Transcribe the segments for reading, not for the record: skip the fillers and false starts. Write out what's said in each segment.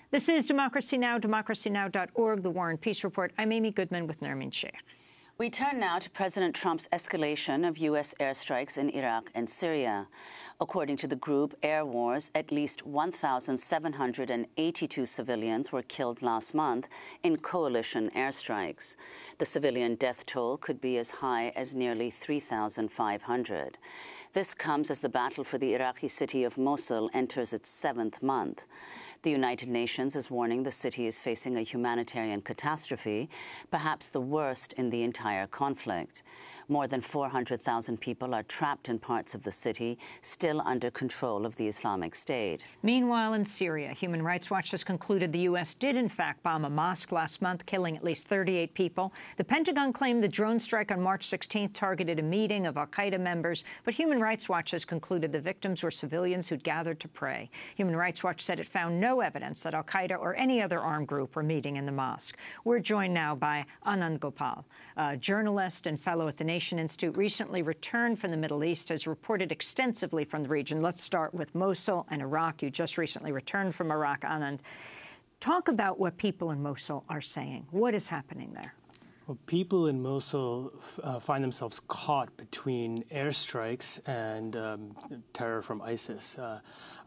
This is Democracy Now!, democracynow.org, The War and Peace Report. I'm Amy Goodman with Nermeen Sheikh. We turn now to President Trump's escalation of U.S. airstrikes in Iraq and Syria. According to the group Air Wars, at least 1,782 civilians were killed last month in coalition airstrikes. The civilian death toll could be as high as nearly 3,500. This comes as the battle for the Iraqi city of Mosul enters its 7th month. The United Nations is warning the city is facing a humanitarian catastrophe, perhaps the worst in the entire conflict. More than 400,000 people are trapped in parts of the city, still under control of the Islamic State. Meanwhile, in Syria, Human Rights Watch has concluded the U.S. did, in fact, bomb a mosque last month, killing at least 38 people. The Pentagon claimed the drone strike on March 16th targeted a meeting of al-Qaeda members, but Human Rights Watch has concluded the victims were civilians who'd gathered to pray. Human Rights Watch said it found no evidence that al-Qaeda or any other armed group were meeting in the mosque. We're joined now by Anand Gopal, a journalist and fellow at the Nation Institute, recently returned from the Middle East, has reported extensively from the region. Let's start with Mosul and Iraq. You just recently returned from Iraq, Anand. Talk about what people in Mosul are saying. What is happening there? Well, people in Mosul find themselves caught between airstrikes and terror from ISIS.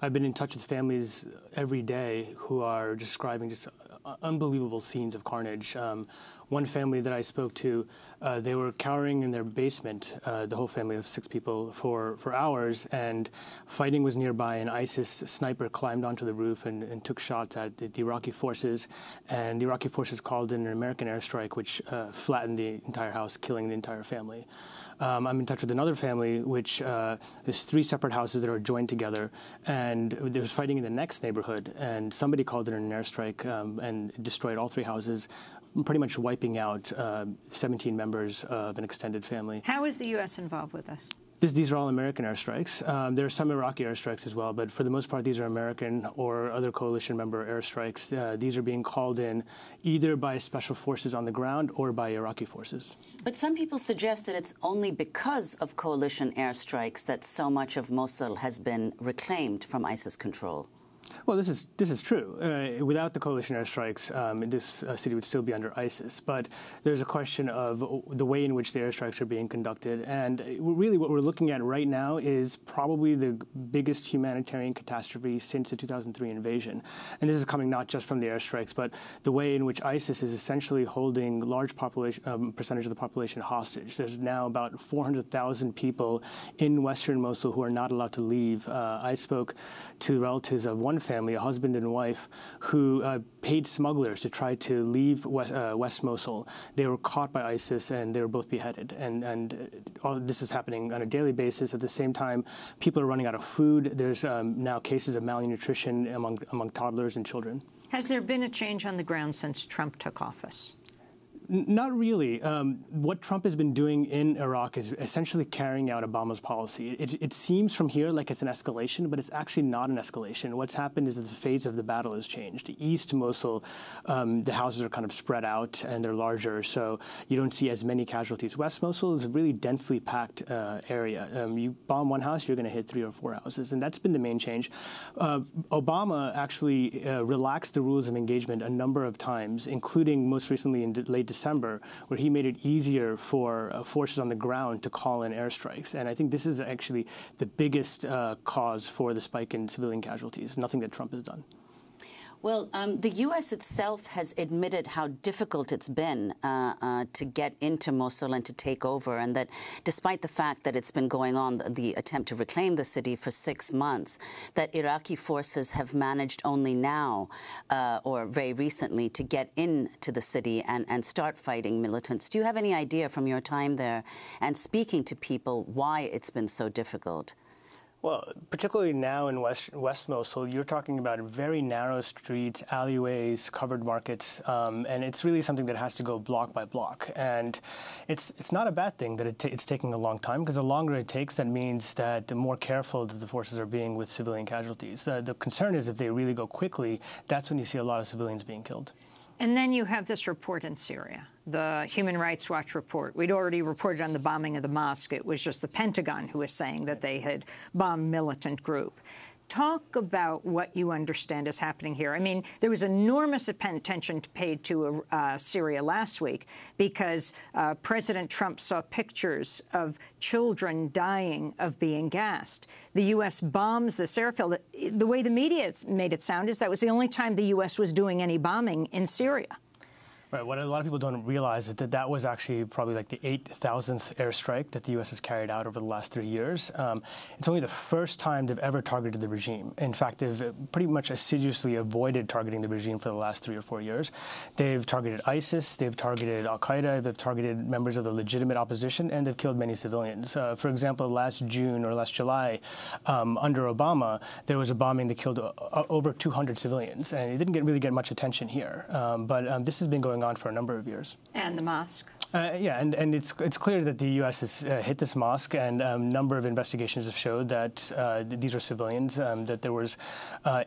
I've been in touch with families every day who are describing just unbelievable scenes of carnage. One family that I spoke to, they were cowering in their basement, the whole family of 6 people, for hours, and fighting was nearby. An ISIS sniper climbed onto the roof and took shots at the Iraqi forces, and the Iraqi forces called in an American airstrike, which flattened the entire house, killing the entire family. I'm in touch with another family, which there's 3 separate houses that are joined together, and there was fighting in the next neighborhood, and somebody called in an airstrike and destroyed all 3 houses, pretty much wiping out 17 members of an extended family. How is the U.S. involved with this? These are all American airstrikes. There are some Iraqi airstrikes as well, but for the most part, these are American or other coalition member airstrikes. These are being called in either by special forces on the ground or by Iraqi forces. But some people suggest that it's only because of coalition airstrikes that so much of Mosul has been reclaimed from ISIS control. Well, this is true. Without the coalition airstrikes, this city would still be under ISIS. But there's a question of the way in which the airstrikes are being conducted. And really what we're looking at right now is probably the biggest humanitarian catastrophe since the 2003 invasion. And this is coming not just from the airstrikes, but the way in which ISIS is essentially holding large percentage of the population hostage. There's now about 400,000 people in western Mosul who are not allowed to leave. I spoke to relatives of one family, a husband and wife, who paid smugglers to try to leave West Mosul. They were caught by ISIS and they were both beheaded. And all this is happening on a daily basis. At the same time, people are running out of food. There's now cases of malnutrition among toddlers and children. Has there been a change on the ground since Trump took office? Not really. What Trump has been doing in Iraq is essentially carrying out Obama's policy. It seems from here like it's an escalation, but it's actually not an escalation. What's happened is that the phase of the battle has changed. East Mosul, the houses are kind of spread out and they're larger, so you don't see as many casualties. West Mosul is a really densely packed area. You bomb one house, you're going to hit 3 or 4 houses, and that's been the main change. Obama actually relaxed the rules of engagement a number of times, including most recently in late December, where he made it easier for forces on the ground to call in airstrikes. And I think this is actually the biggest cause for the spike in civilian casualties, nothing that Trump has done. Well, the U.S. itself has admitted how difficult it's been to get into Mosul and to take over, and that despite the fact that it's been going on, the attempt to reclaim the city for 6 months, that Iraqi forces have managed only now, or very recently, to get into the city and start fighting militants. Do you have any idea from your time there and speaking to people why it's been so difficult? Well, particularly now in West Mosul, you're talking about very narrow streets, alleyways, covered markets, and it's really something that has to go block by block. And it's not a bad thing that it's taking a long time, because the longer it takes, that means that the more careful that the forces are being with civilian casualties. The concern is if they really go quickly, that's when you see a lot of civilians being killed. And then you have this report in Syria, the Human Rights Watch report. We'd already reported on the bombing of the mosque. It was just the Pentagon who was saying that they had bombed militant group. Talk about what you understand is happening here. I mean, there was enormous attention paid to Syria last week because President Trump saw pictures of children dying of being gassed. The U.S. bombs this airfield. The way the media made it sound is that was the only time the U.S. was doing any bombing in Syria. Right. What a lot of people don't realize is that that was actually probably like the 8,000th airstrike that the U.S. has carried out over the last 3 years. It's only the first time they've ever targeted the regime. In fact, they've pretty much assiduously avoided targeting the regime for the last 3 or 4 years. They've targeted ISIS, they've targeted al-Qaeda, they've targeted members of the legitimate opposition, and they've killed many civilians. For example, last June or last July, under Obama, there was a bombing that killed over 200 civilians, and it didn't really get much attention here. But this has been going on for a number of years. And the mosque? Yeah, and it's clear that the U.S. has hit this mosque, and a number of investigations have showed that these are civilians, that there was,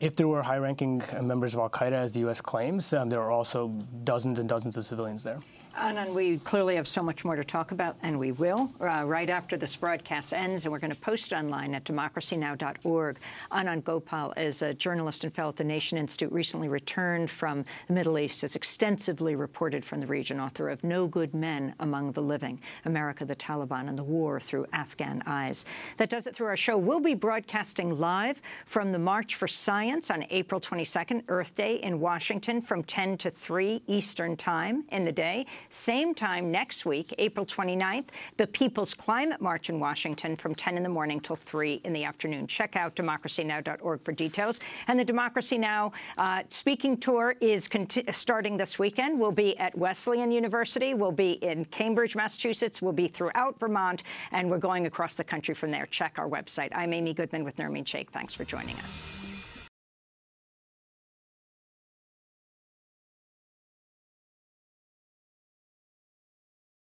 if there were high-ranking members of al-Qaeda, as the U.S. claims, there were also dozens and dozens of civilians there. Anand, we clearly have so much more to talk about, and we will, right after this broadcast ends, and we're going to post it online at democracynow.org. Anand Gopal is a journalist and fellow at the Nation Institute, recently returned from the Middle East, has extensively reported from the region, author of No Good Men Among the Living, America, the Taliban, and the War Through Afghan Eyes. That does it through our show. We'll be broadcasting live from the March for Science on April 22nd, Earth Day, in Washington from 10 to 3 Eastern Time in the day. Same time next week, April 29th, the People's Climate March in Washington from 10 in the morning till 3 in the afternoon. Check out democracynow.org for details. And the Democracy Now! Speaking tour is starting this weekend. We'll be at Wesleyan University. We'll be in Cambridge, Massachusetts. We'll be throughout Vermont. And we're going across the country from there. Check our website. I'm Amy Goodman with Nermeen Sheikh. Thanks for joining us.